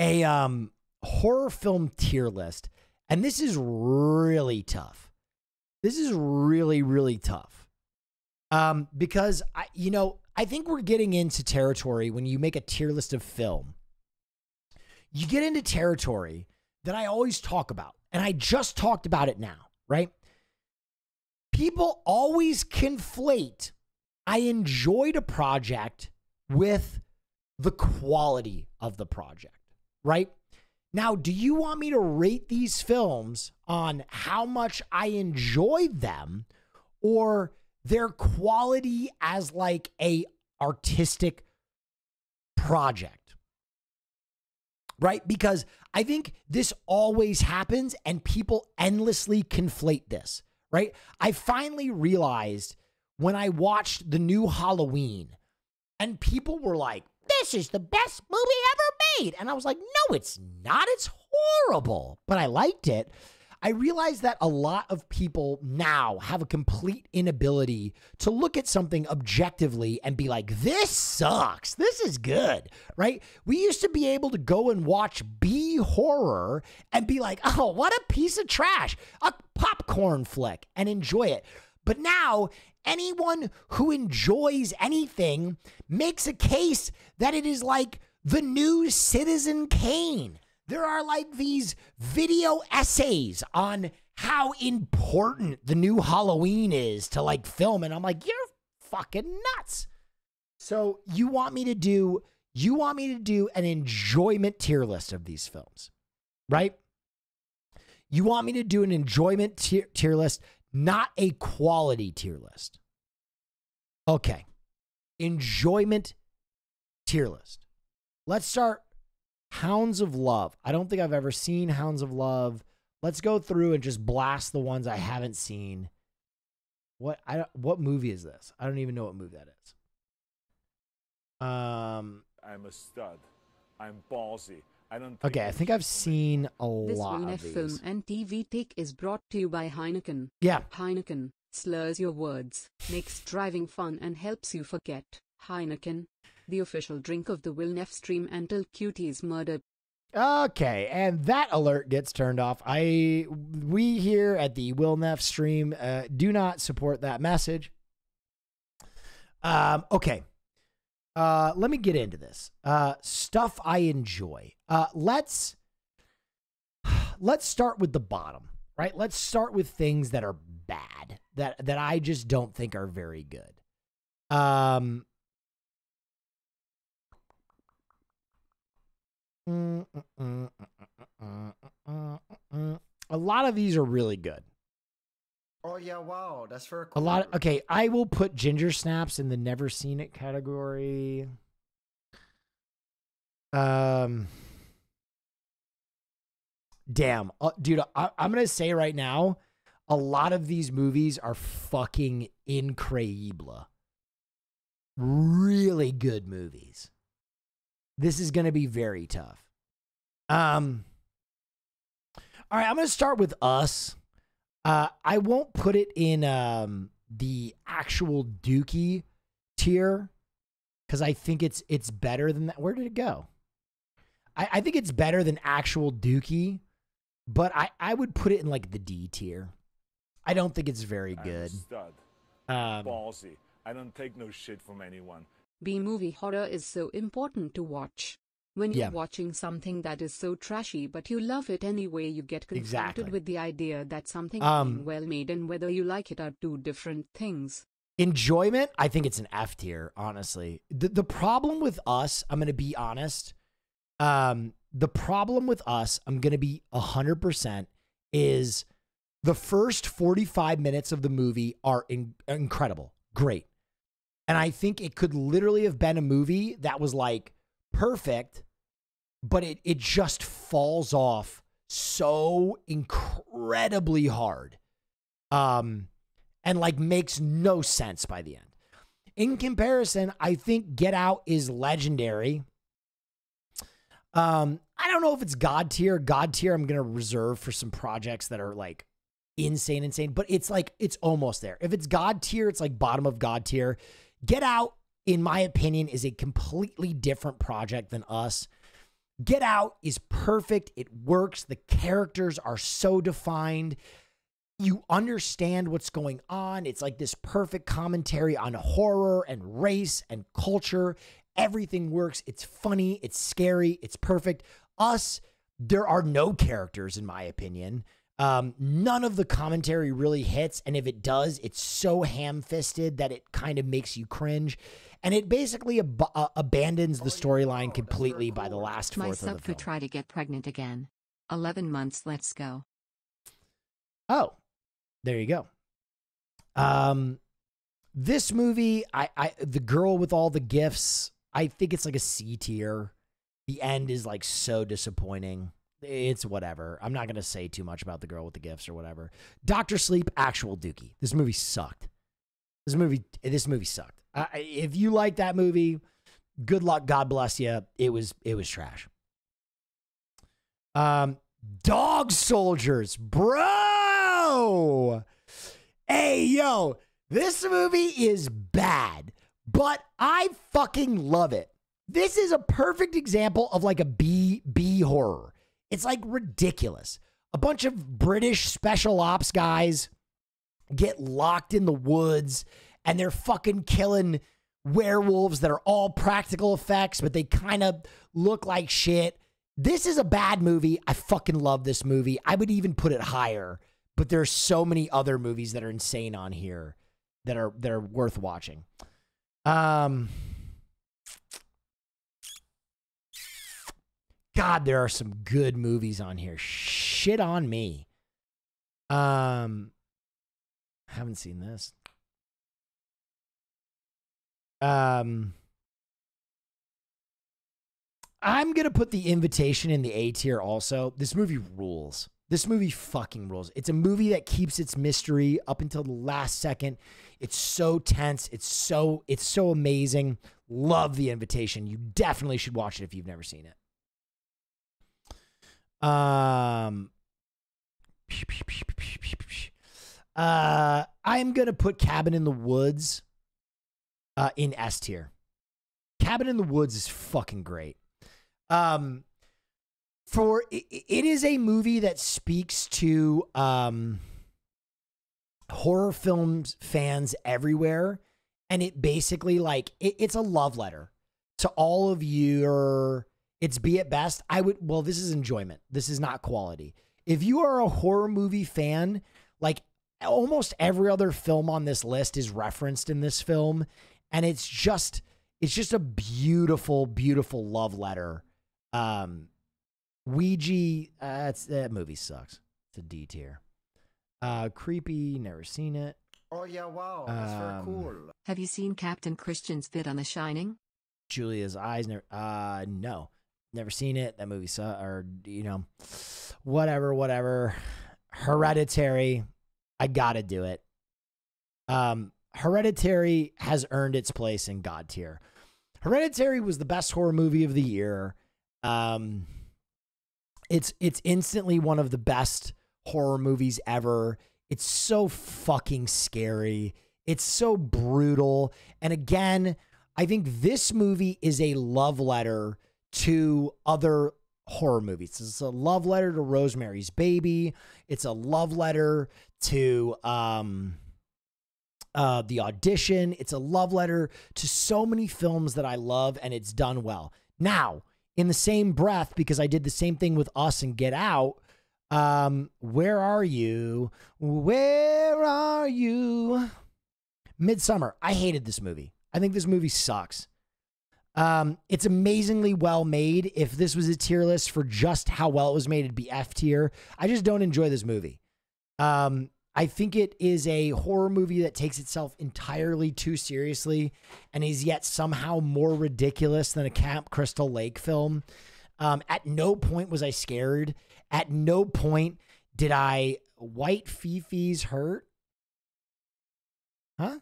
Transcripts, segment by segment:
a horror film tier list, and this is really tough. This is really, really tough. Because I think we're getting into territory when you make a tier list of film. You get into territory that I always talk about, and I just talked about it now, right? People always conflate I enjoyed a project with the quality of the project, right? Now, do you want me to rate these films on how much I enjoyed them or their quality as like a artistic project? Right? Because I think this always happens and people endlessly conflate this, right? I finally realized when I watched the new Halloween and people were like, this is the best movie ever made. And I was like, no, it's not. It's horrible. But I liked it. I realized that a lot of people now have a complete inability to look at something objectively and be like, this sucks. This is good, right? We used to be able to go and watch B horror and be like, oh, what a piece of trash, a popcorn flick, and enjoy it. But now anyone who enjoys anything makes a case that it is like the new Citizen Kane. There are like these video essays on how important the new Halloween is to like film. And I'm like, you're fucking nuts. So you want me to do an enjoyment tier list of these films, right? You want me to do an enjoyment tier list, not a quality tier list. Okay. Enjoyment tier list. Let's start. Hounds of Love. I don't think I've ever seen Hounds of Love. Let's go through and just blast the ones I haven't seen. What movie is this? I don't even know what movie that is. I'm a stud. I'm ballsy. Okay, I think I've seen a lot Will of Neff these. film and TV take is brought to you by Heineken. Yeah. Heineken slurs your words, makes driving fun and helps you forget. Heineken, the official drink of the Will Neff stream until Cutie's murder. Okay, and that alert gets turned off. We here at the Will Neff stream do not support that message. Okay. Let me get into this. Stuff I enjoy. Let's start with the bottom, right? Let's start with things that are bad, that I just don't think are very good. A lot of these are really good. Oh yeah, wow, that's for a lot of, okay, I will put Ginger Snaps in the never seen it category. Damn, dude, I'm gonna say right now, a lot of these movies are fucking incredible. Really good movies. This is gonna be very tough. All right, I'm gonna start with Us. I won't put it in the actual Dookie tier because I think it's better than that. Where did it go? I think it's better than actual Dookie, but I would put it in like the D tier. I don't think it's very good. Stud. Ballsy. I don't take no shit from anyone. B-movie horror is so important to watch. When you're watching something that is so trashy but you love it anyway, you get confronted with the idea that something being well made and whether you like it are two different things. Enjoyment, I think it's an F tier, honestly. The problem with Us, I'm going to be honest, the problem with Us, I'm going to be 100%, is the first 45 minutes of the movie are incredible, great. And I think it could literally have been a movie that was like perfect, but it just falls off so incredibly hard. And like makes no sense by the end. In comparison, I think Get Out is legendary. I don't know if it's God tier. God tier I'm going to reserve for some projects that are like insane, but it's like, it's almost there. If it's God tier, it's like bottom of God tier. Get Out, in my opinion, is a completely different project than Us. Get Out is perfect. It works. The characters are so defined. You understand what's going on. It's like this perfect commentary on horror and race and culture. Everything works. It's funny. It's scary. It's perfect. Us, there are no characters, in my opinion. None of the commentary really hits. And if it does, it's so ham-fisted that it kind of makes you cringe. And it basically abandons the storyline completely by the last fourth of the film. My sub could try to get pregnant again. 11 months, let's go. Oh, there you go. This movie, the girl with all the gifts, I think it's like a C tier. The end is like so disappointing. It's whatever. I'm not going to say too much about the girl with the gifts or whatever. Dr. Sleep, actual dookie. This movie sucked. This movie sucked. If you like that movie, good luck. God bless you. It was trash. Dog Soldiers, bro. Hey, yo, this movie is bad, but I fucking love it. This is a perfect example of like a B horror. It's like ridiculous. A bunch of British special ops guys get locked in the woods and they're fucking killing werewolves that are all practical effects, but they kind of look like shit. This is a bad movie. I fucking love this movie. I would even put it higher, but there's so many other movies that are insane on here that are worth watching. God, there are some good movies on here. Shit on me. Haven't seen this. I'm going to put The Invitation in the A tier also. This movie rules. This movie fucking rules. It's a movie that keeps its mystery up until the last second. It's so tense. It's so amazing. Love The Invitation. You definitely should watch it if you've never seen it. I'm going to put Cabin in the Woods in S tier. Cabin in the Woods is fucking great. It is a movie that speaks to horror films fans everywhere, and it basically it's a love letter to all of your. It's be at best. This is enjoyment. This is not quality. If you are a horror movie fan, like almost every other film on this list is referenced in this film, and it's just a beautiful, beautiful love letter. Ouija, that movie sucks. It's a D tier. Creepy, never seen it. Oh yeah, wow, that's very cool. Have you seen Captain Christian's bit on The Shining? Julia's Eyes, no. Never seen it. That movie sucks, or whatever. Hereditary, I gotta do it. Hereditary has earned its place in God tier. Hereditary was the best horror movie of the year. It's instantly one of the best horror movies ever. It's so fucking scary. It's so brutal. And again, I think this movie is a love letter to other horror movies. It's a love letter to Rosemary's Baby. It's a love letter to The Audition. It's a love letter to so many films that I love, and it's done well. Now, in the same breath, because I did the same thing with Us and Get Out, where are you? Where are you? Midsommar. I hated this movie. I think this movie sucks. It's amazingly well made. If this was a tier list for just how well it was made, it'd be F tier. I just don't enjoy this movie. I think it is a horror movie that takes itself entirely too seriously and is yet somehow more ridiculous than a Camp Crystal Lake film. At no point was I scared. At no point did I white fifis hurt. Huh?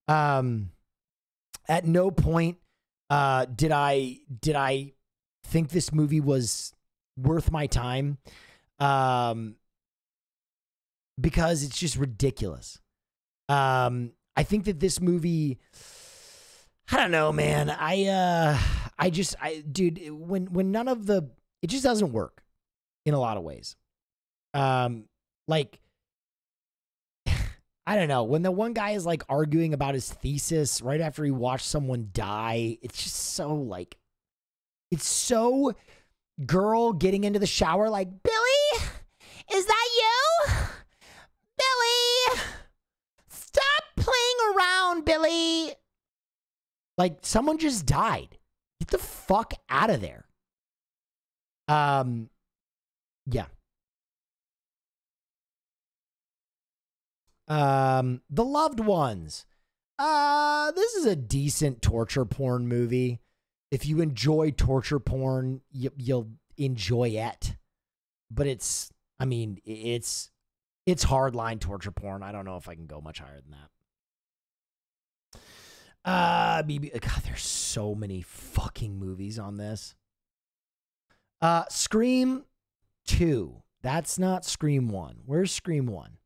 At no point did I think this movie was worth my time. Because it's just ridiculous. I think that this movie, I don't know, man. Dude, when none of the, it just doesn't work in a lot of ways. Like, I don't know. When the one guy is like arguing about his thesis right after he watched someone die, it's just so like, it's so girl getting into the shower like, Billy, is that you? Billy, stop playing around, Billy. Like, someone just died. Get the fuck out of there. Yeah. The Loved Ones. This is a decent torture porn movie. If you enjoy torture porn, you'll enjoy it. But it's hardline torture porn. I don't know if I can go much higher than that. God, there's so many fucking movies on this. Scream 2. That's not Scream 1. Where's Scream 1?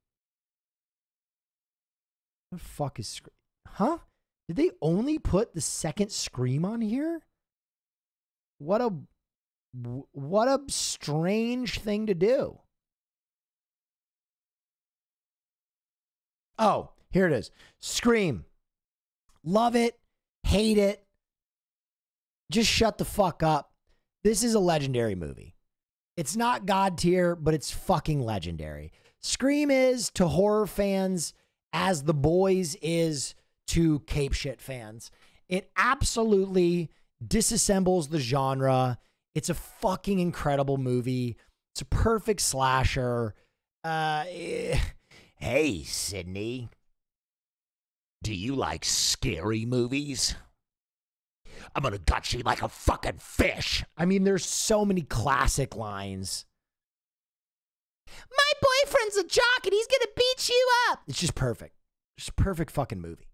What the fuck is Scream? Huh? Did they only put the second Scream on here? What a strange thing to do. Oh, here it is. Scream. Love it. Hate it. Just shut the fuck up. This is a legendary movie. It's not God tier, but it's fucking legendary. Scream is to horror fans as The Boys is to Cape Shit fans. It absolutely disassembles the genre. It's a fucking incredible movie. It's a perfect slasher. Hey, Sydney. Do you like scary movies? I'm gonna gut you like a fucking fish. I mean, there's so many classic lines. My boyfriend's a jock and he's gonna beat you up. It's just perfect. Just a perfect fucking movie.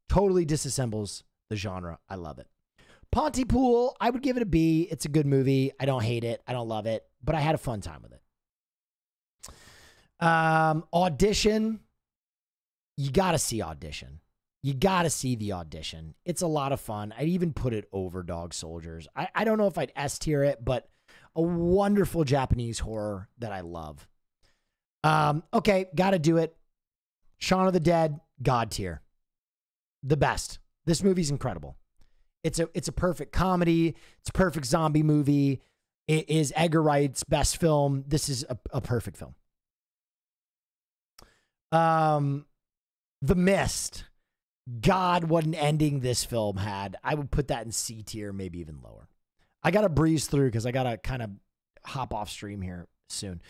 Totally disassembles the genre. I love it. Pontypool, I would give it a B. It's a good movie. I don't hate it. I don't love it, but I had a fun time with it. Audition. You got to see Audition. You got to see the Audition. It's a lot of fun. I'd even put it over Dog Soldiers. I don't know if I'd S tier it, but a wonderful Japanese horror that I love. Okay, got to do it. Shaun of the Dead, God tier. The best. This movie's incredible. It's a perfect comedy. It's a perfect zombie movie. It is Edgar Wright's best film. This is a perfect film. The Mist. God, what an ending this film had. I would put that in C tier, maybe even lower. I got to breeze through because I got to kind of hop off stream here soon.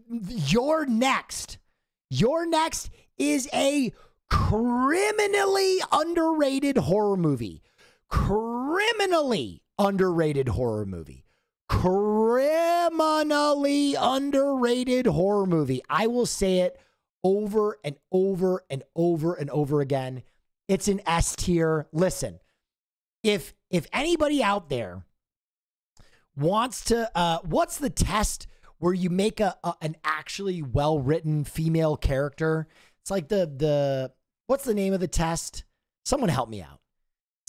Your Next. Your Next is a criminally underrated horror movie. Criminally underrated horror movie. Criminally underrated horror movie. I will say it over and over and over and over again. It's an S tier. Listen, if anybody out there wants to, what's the test where you make an actually well-written female character? It's like what's the name of the test? Someone help me out.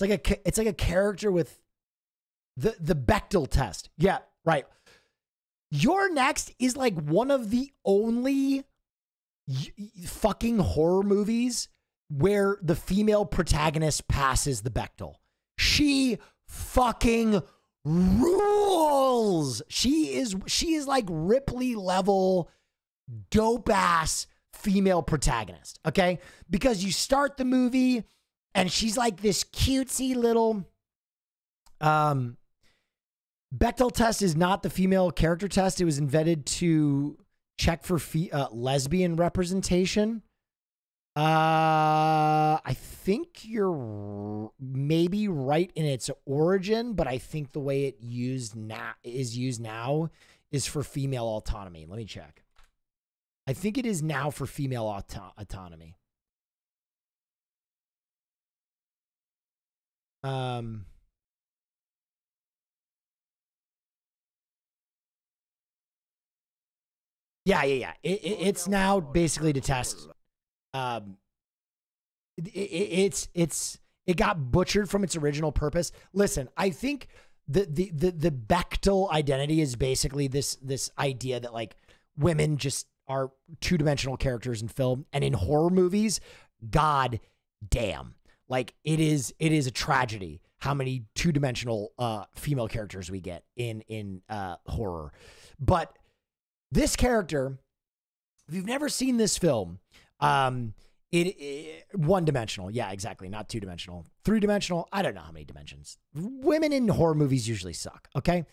It's like a character with the Bechdel test. Yeah, right. Your Next is like one of the only fucking horror movies where the female protagonist passes the Bechdel. She fucking rules. She is like Ripley level dope ass female protagonist. Okay. Because you start the movie and she's like this cutesy little, Bechdel test is not the female character test. It was invented to check for lesbian representation. I think you're maybe right in its origin, but I think the way it is used now is for female autonomy. Let me check. I think it is now for female autonomy. Yeah. It's now basically to test. It's It got butchered from its original purpose. Listen, I think the Bechtel identity is basically this idea that like women just are two-dimensional characters in film, and in horror movies, god damn, like it is a tragedy how many two-dimensional female characters we get in horror. But this character, if you've never seen this film, it one-dimensional. Yeah, exactly. Not two-dimensional. Three-dimensional. I don't know how many dimensions. Women in horror movies usually suck. Okay.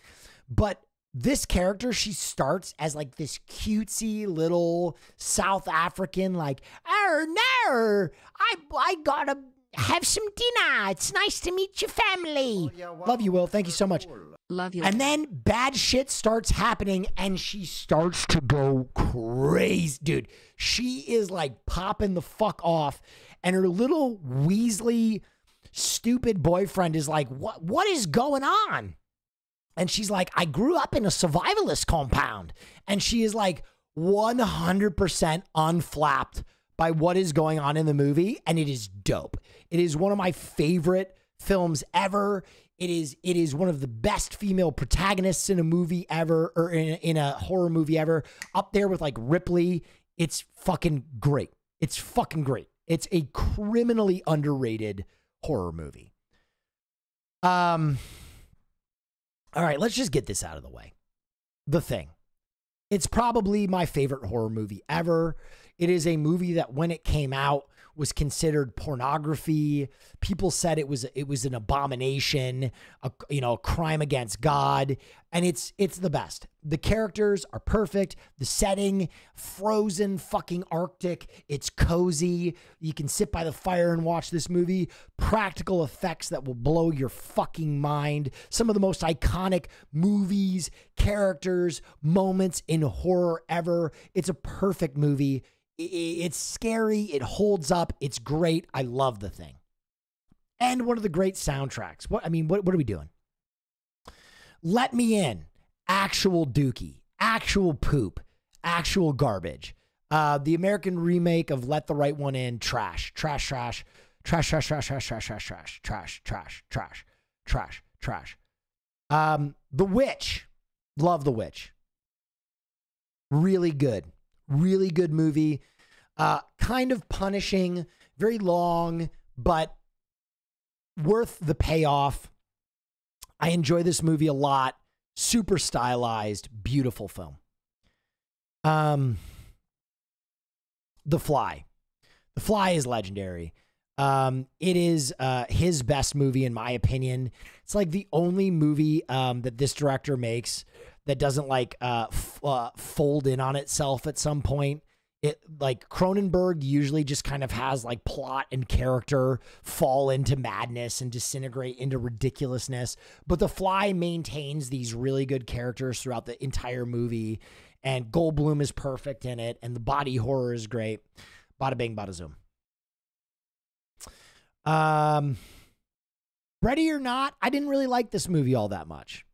But this character, she starts as like this cutesy little South African, like, no, I gotta have some dinner. It's nice to meet your family. Oh, yeah, wow. Love you, Will. Thank you so much. Love you. And then bad shit starts happening and she starts to go crazy. Dude, she is like popping the fuck off. And her little Weasley stupid boyfriend is like, what is going on? And she's like, I grew up in a survivalist compound. And she is like 100% unflapped by what is going on in the movie. And it is dope. It is one of my favorite films ever. It is one of the best female protagonists in a movie ever, or in a horror movie ever, up there with like Ripley. It's fucking great. It's fucking great. It's a criminally underrated horror movie. All right, let's just get this out of the way. The Thing. It's probably my favorite horror movie ever. It is a movie that when it came out was considered pornography. People said it was an abomination, a crime against God, and it's the best. The characters are perfect. The setting, frozen fucking Arctic. It's cozy. You can sit by the fire and watch this movie. Practical effects that will blow your fucking mind. Some of the most iconic movies, characters, moments in horror ever. It's a perfect movie. It's scary. It holds up. It's great. I love The Thing. And one of the great soundtracks. What are we doing? Let Me In. Actual dookie. Actual poop. Actual garbage. The American remake of Let the Right One In. Trash. Trash, trash. Trash, trash, trash, trash, trash, trash, trash, trash, trash, trash, trash, trash. The Witch. Love The Witch. Really good. Really good movie. Kind of punishing, very long, but worth the payoff. I enjoy this movie a lot. Super stylized, beautiful film. The Fly. The Fly is legendary. It is his best movie in my opinion. It's like the only movie that this director makes that doesn't like fold in on itself at some point. It like Cronenberg usually just kind of has like plot and character fall into madness and disintegrate into ridiculousness. But The Fly maintains these really good characters throughout the entire movie. And Goldblum is perfect in it. And the body horror is great. Bada bing, bada zoom. Ready or Not, I didn't really like this movie all that much.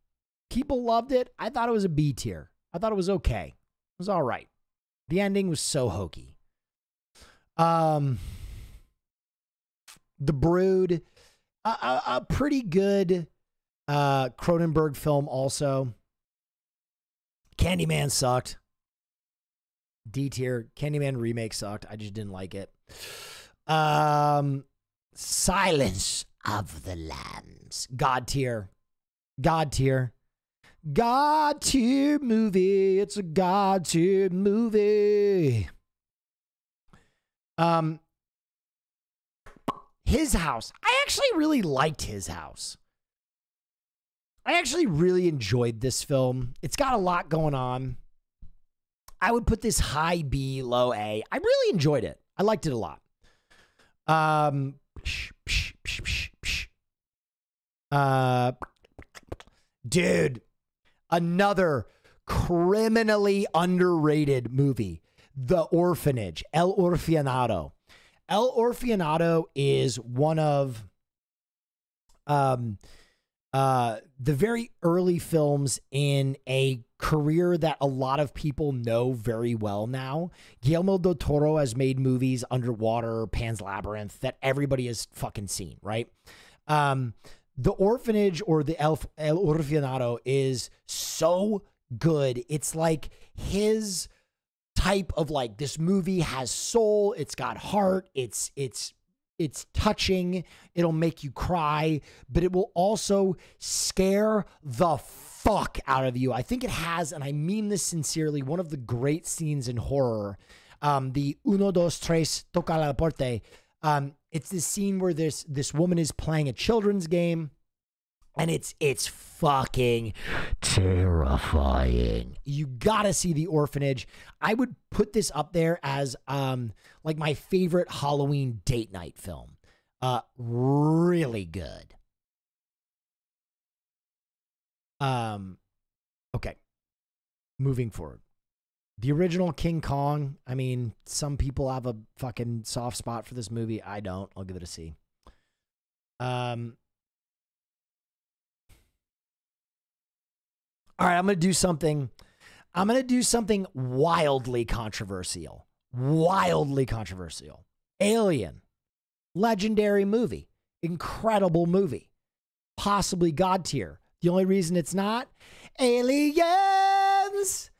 People loved it. I thought it was a B tier. I thought it was okay. It was all right. The ending was so hokey. The Brood, a pretty good Cronenberg film also. Candyman sucked. D tier. Candyman remake sucked. I just didn't like it. Silence of the Lambs. God tier. God tier. God tier movie. It's a God tier movie. His House. I actually really liked His House. I actually really enjoyed this film. It's got a lot going on. I would put this high B, low A. I really enjoyed it. I liked it a lot. Dude, another criminally underrated movie, The Orphanage, El Orfanato. El Orfanato is one of the very early films in a career that a lot of people know very well now. Guillermo del Toro has made movies, Underwater, Pan's Labyrinth, that everybody has fucking seen, right? The Orphanage, or the El Orfanato, is so good. It's like his type of, like, this movie has soul, it's got heart, it's touching, it'll make you cry, but it will also scare the fuck out of you. I think it has, and I mean this sincerely, one of the great scenes in horror, the uno, dos, tres, toca la puerta. It's this scene where this woman is playing a children's game, and it's fucking terrifying. You gotta see The Orphanage. I would put this up there as like my favorite Halloween date night film. Really good. Okay. Moving forward. The original King Kong. I mean, some people have a fucking soft spot for this movie. I don't. I'll give it a C. All right, I'm going to do something. I'm going to do something wildly controversial. Wildly controversial. Alien. Legendary movie. Incredible movie. Possibly God tier. The only reason it's not, aliens.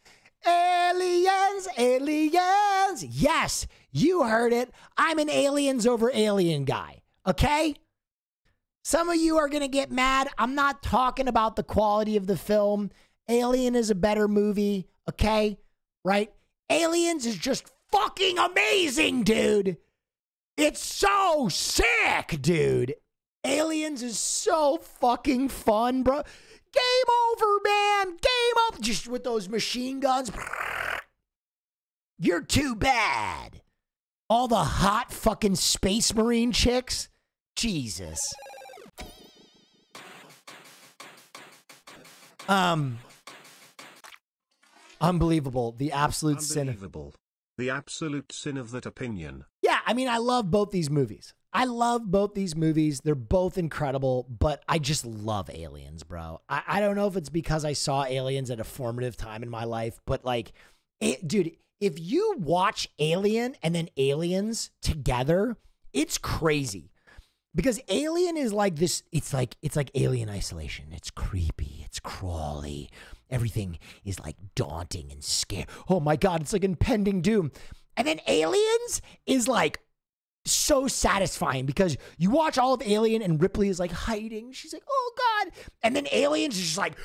Aliens, aliens. Yes, you heard it. I'm an aliens over alien guy. Okay? Some of you are going to get mad. I'm not talking about the quality of the film. Alien is a better movie. Okay? Right? Aliens is just fucking amazing, dude. It's so sick, dude. Aliens is so fucking fun, bro. Game over, man. Game over. Just with those machine guns. You're too bad. All the hot fucking space marine chicks. Jesus. Unbelievable. The absolute sin. Unbelievable. The absolute sin of that opinion. Yeah, I mean, I love both these movies. I love both these movies. They're both incredible, but I just love Aliens, bro. I don't know if it's because I saw Aliens at a formative time in my life, but like, dude, if you watch Alien and then Aliens together, it's crazy. Because Alien is like this, it's like Alien Isolation. It's creepy, it's crawly. Everything is like daunting and scary. Oh my God, it's like impending doom. And then Aliens is like so satisfying because you watch all of Alien and Ripley is like hiding. She's like, oh God. And then Aliens is just like,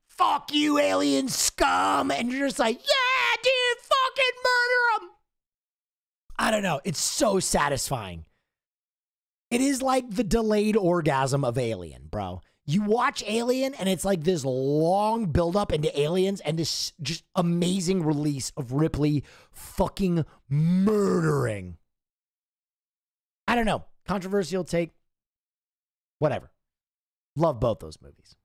fuck you, alien scum. And you're just like, yeah, dude, fucking murder them. I don't know. It's so satisfying. It is like the delayed orgasm of Alien, bro. You watch Alien and it's like this long buildup into Aliens and this just amazing release of Ripley fucking murdering. I don't know. Controversial take. Whatever. Love both those movies.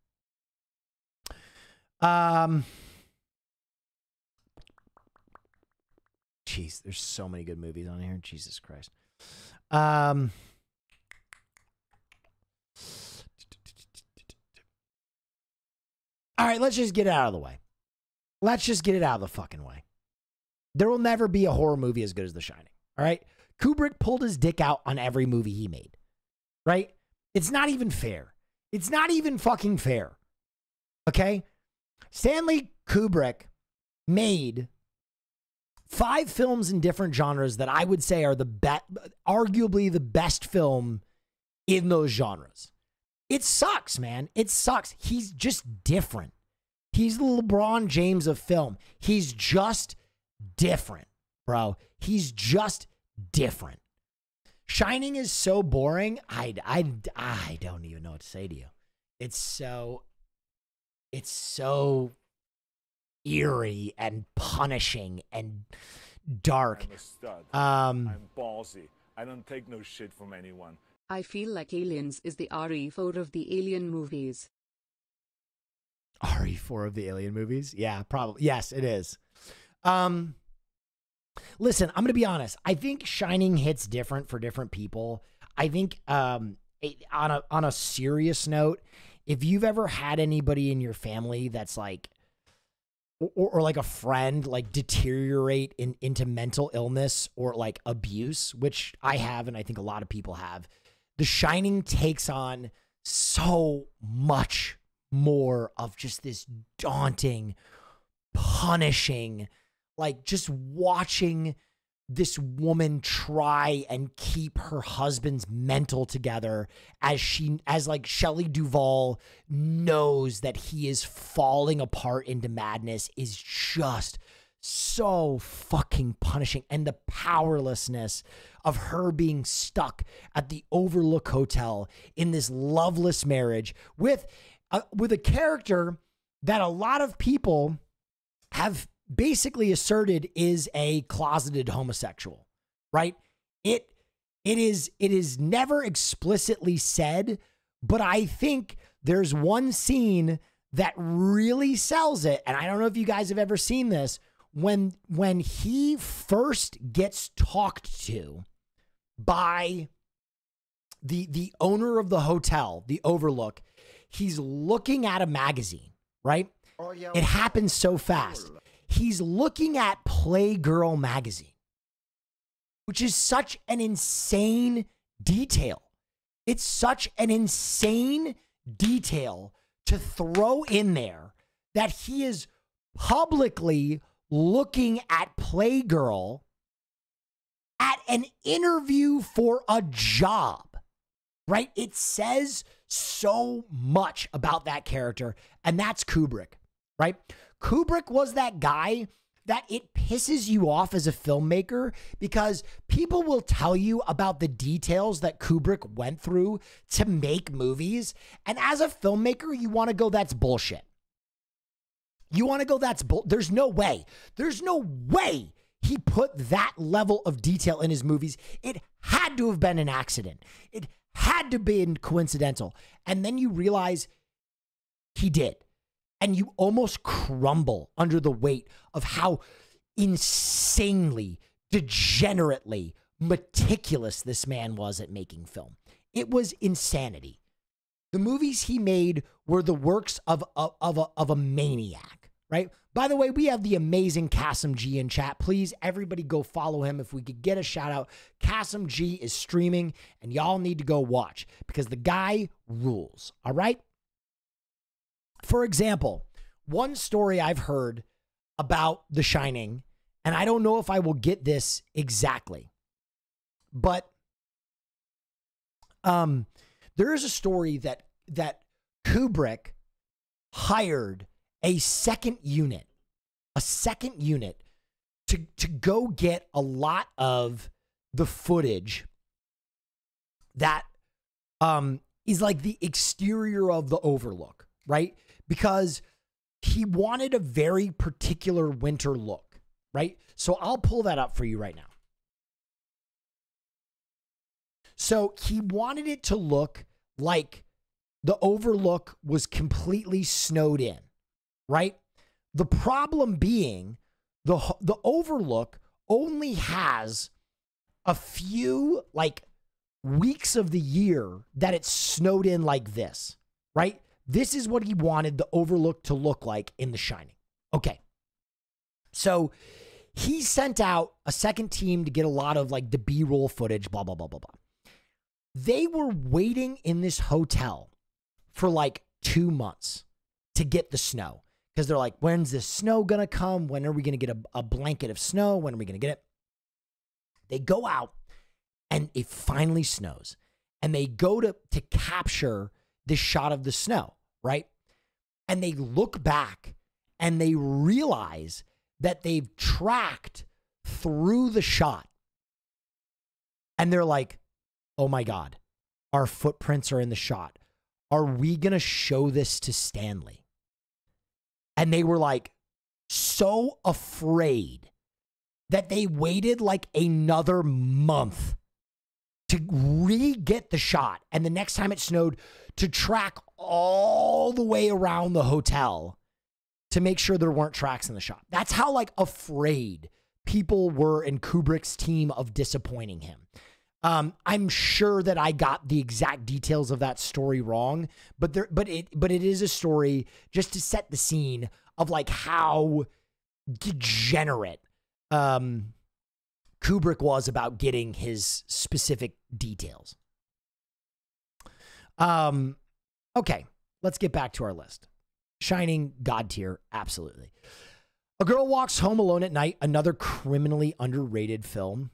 Jeez, there's so many good movies on here. Jesus Christ. All right, let's just get it out of the way. Let's just get it out of the fucking way. There will never be a horror movie as good as The Shining. All right? Kubrick pulled his dick out on every movie he made. Right? It's not even fair. It's not even fucking fair. Okay? Stanley Kubrick made 5 films in different genres that I would say are the arguably the best film in those genres. It sucks, man. It sucks. He's just different. He's the LeBron James of film. He's just different, bro. He's just different. Shining is so boring. I don't even know what to say to you. It's so eerie and punishing and dark. I'm a stud. I'm ballsy. I don't take no shit from anyone. I feel like Aliens is the RE4 of the Alien movies. RE4 of the Alien movies? Yeah, probably. Yes, it is. Listen, I'm going to be honest. I think Shining hits different for different people. I think on a serious note, if you've ever had anybody in your family that's like or like a friend like deteriorate into mental illness or like abuse, which I have and I think a lot of people have, The Shining takes on so much more of just this daunting, punishing, like just watching this woman try and keep her husband's mental together as like Shelley Duvall knows that he is falling apart into madness is just so fucking punishing. And the powerlessness of her being stuck at the Overlook Hotel in this loveless marriage with a character that a lot of people have basically asserted is a closeted homosexual, right? It is never explicitly said, but I think there's one scene that really sells it. And I don't know if you guys have ever seen this. When he first gets talked to by the owner of the hotel, the Overlook, he's looking at a magazine, right? Oh, yeah. It happens so fast. He's looking at Playgirl magazine, which is such an insane detail. It's such an insane detail to throw in there that he is publicly looking at Playgirl at an interview for a job, right? It says so much about that character, and that's Kubrick, right? Kubrick was that guy that it pisses you off as a filmmaker because people will tell you about the details that Kubrick went through to make movies. And as a filmmaker, you want to go, that's bullshit. You want to go, there's no way. There's no way he put that level of detail in his movies. It had to have been an accident. It had to be coincidental. And then you realize he did. And you almost crumble under the weight of how insanely, degenerately meticulous this man was at making film. It was insanity. The movies he made were the works of a maniac, right? By the way, we have the amazing Kasim G in chat. Please, everybody go follow him. If we could get a shout out, Kasim G is streaming and y'all need to go watch because the guy rules, all right? For example, one story I've heard about The Shining, and I don't know if I will get this exactly, but there is a story that Kubrick hired a second unit to go get a lot of the footage that is like the exterior of the Overlook, right? Because he wanted a very particular winter look, right? So I'll pull that up for you right now. So he wanted it to look like the Overlook was completely snowed in, right? The problem being the Overlook only has a few like weeks of the year that it's snowed in like this, right? This is what he wanted the Overlook to look like in The Shining. Okay. So he sent out a second team to get a lot of like the B-roll footage, blah, blah, blah, blah, blah. They were waiting in this hotel for like 2 months to get the snow. Because they're like, when's this snow going to come? When are we going to get a blanket of snow? When are we going to get it? They go out and it finally snows. And they go to capture this shot of the snow, right? And they look back and they realize that they've tracked through the shot. And they're like, oh my God, our footprints are in the shot. Are we going to show this to Stanley? And they were like so afraid that they waited like another month to re-get the shot. And the next time it snowed, to track all the way around the hotel to make sure there weren't tracks in the shot. That's how like afraid people were in Kubrick's team of disappointing him. I'm sure that I got the exact details of that story wrong, but it is a story just to set the scene of like how degenerate Kubrick was about getting his specific details. Okay, let's get back to our list. Shining, God tier, absolutely. A Girl Walks Home Alone at Night, another criminally underrated film.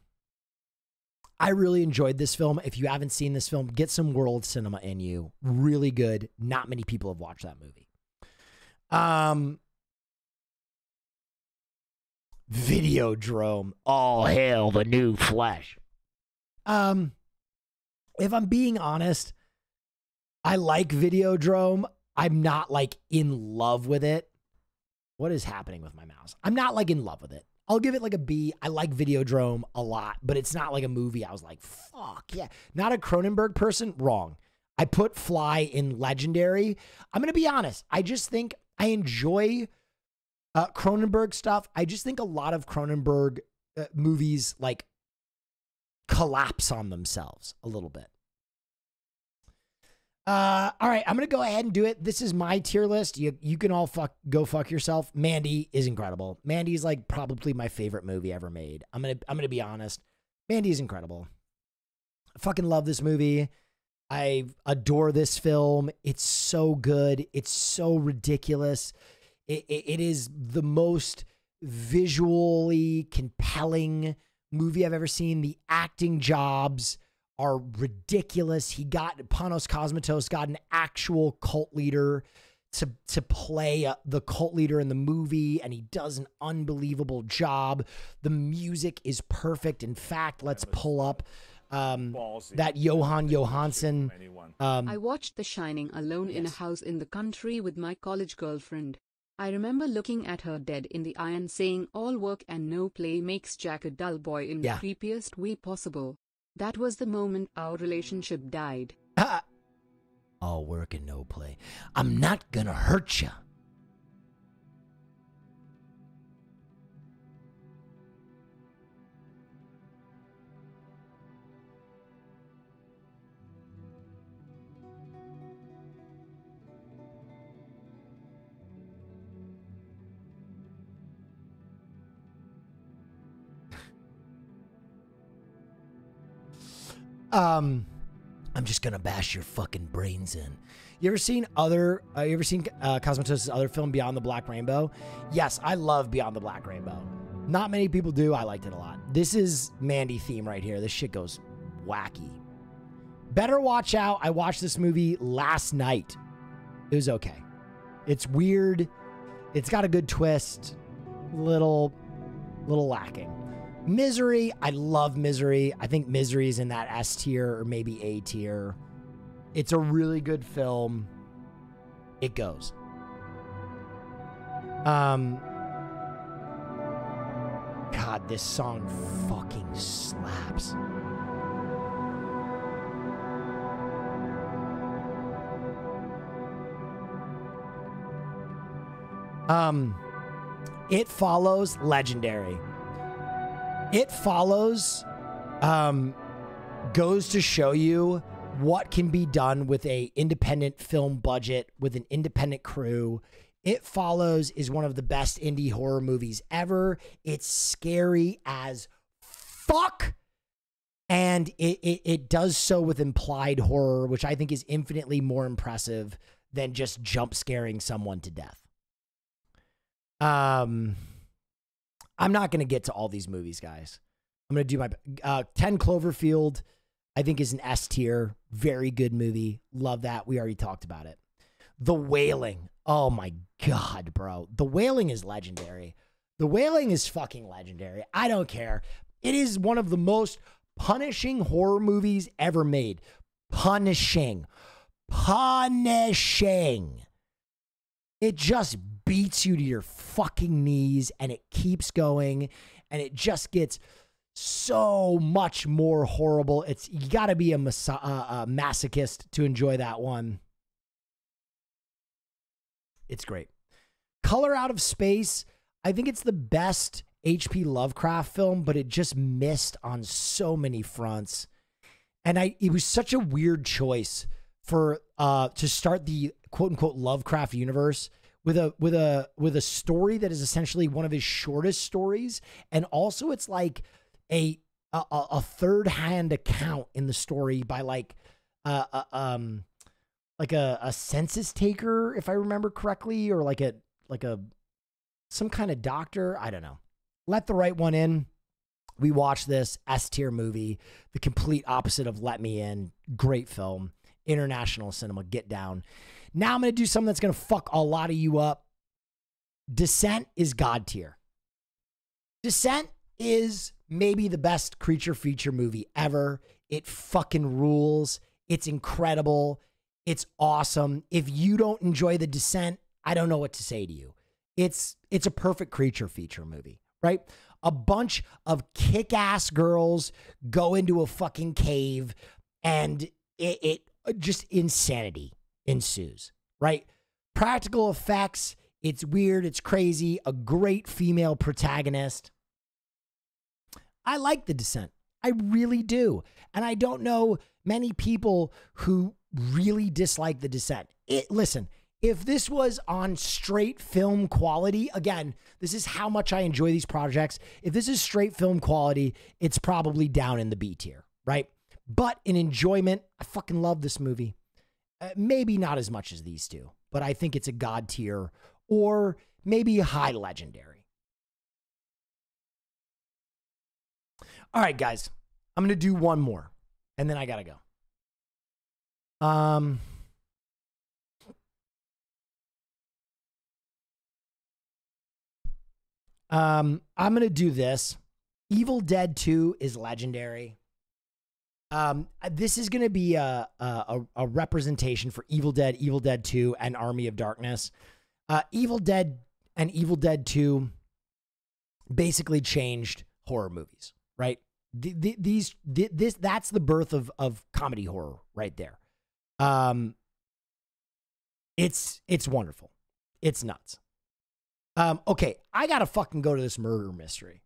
I really enjoyed this film. If you haven't seen this film, get some world cinema in you. Really good. Not many people have watched that movie. Videodrome. All hail the new flesh. If I'm being honest, I like Videodrome. I'm not like in love with it. What is happening with my mouse? I'm not like in love with it. I'll give it like a B. I like Videodrome a lot, but it's not like a movie I was like, fuck yeah. Not a Cronenberg person? Wrong. I put Fly in legendary. I'm going to be honest. I just think I enjoy Cronenberg stuff. I just think a lot of Cronenberg movies like collapse on themselves a little bit. All right, I'm gonna go ahead and do it. This is my tier list. You can all go fuck yourself. Mandy is incredible. Mandy's like probably my favorite movie ever made. I'm gonna be honest. Mandy is incredible. I fucking love this movie. I adore this film. It's so good. It's so ridiculous. It is the most visually compelling movie I've ever seen. The acting jobs are ridiculous. Panos Cosmatos got an actual cult leader to play the cult leader in the movie, and he does an unbelievable job. The music is perfect. In fact, let's pull up that Johan Johansson. I watched The Shining alone in a house in the country with my college girlfriend. I remember looking at her dead in the eye and saying, all work and no play makes Jack a dull boy in the creepiest way possible. That was the moment our relationship died. All work and no play. I'm not gonna hurt ya. I'm just gonna bash your fucking brains in. You ever seen Cosmatos' other film, Beyond the Black Rainbow? Yes, I love Beyond the Black Rainbow. Not many people do. I liked it a lot. This is Mandy theme right here. This shit goes wacky. Better Watch Out. I watched this movie last night. It was okay. It's weird. It's got a good twist. Little lacking. Misery, I love Misery. I think Misery is in that S tier or maybe A tier. It's a really good film. It goes. God, this song fucking slaps. It Follows, legendary. It Follows goes to show you what can be done with a independent film budget, with an independent crew. It Follows is one of the best indie horror movies ever. It's scary as fuck. And it does so with implied horror, which I think is infinitely more impressive than just jump scaring someone to death. I'm not going to get to all these movies, guys. I'm going to do my 10 Cloverfield, I think is an S tier. Very good movie. Love that. We already talked about it. The Wailing. Oh my God, bro. The Wailing is legendary. The Wailing is fucking legendary. I don't care. It is one of the most punishing horror movies ever made. Punishing. It just beats you to your fucking knees, and it keeps going, and it just gets so much more horrible. You got to be a masochist to enjoy that one. It's great. Color Out of Space. I think it's the best H.P. Lovecraft film, but it just missed on so many fronts. And it was such a weird choice for to start the quote unquote Lovecraft universe with a story that is essentially one of his shortest stories, and also it's like a third hand account in the story by like a census taker, if I remember correctly, or like a some kind of doctor. I don't know. Let the Right One In. We watched this S-tier movie, the complete opposite of Let Me In. Great film. International cinema. Get down. Now I'm going to do something that's going to fuck a lot of you up. Descent is God tier. Descent is maybe the best creature feature movie ever. It fucking rules. It's incredible. It's awesome. If you don't enjoy The Descent, I don't know what to say to you. It's a perfect creature feature movie, right? A bunch of kick-ass girls go into a fucking cave and it just insanity ensues, right? Practical effects. It's weird. It's crazy. A great female protagonist. I like The Descent. I really do. And I don't know many people who really dislike The Descent. Listen, if this was on straight film quality, again, this is how much I enjoy these projects. If this is straight film quality, it's probably down in the B tier, right? But in enjoyment, I fucking love this movie. Maybe not as much as these two, but I think it's a God tier or maybe high legendary. All right, guys, I'm going to do one more and then I got to go. I'm going to do this. Evil Dead 2 is legendary. This is going to be a representation for Evil Dead 2, and Army of Darkness. Evil Dead and Evil Dead 2 basically changed horror movies, right? That's the birth of comedy horror right there. It's wonderful. It's nuts. Okay, I gotta fucking go to this murder mystery.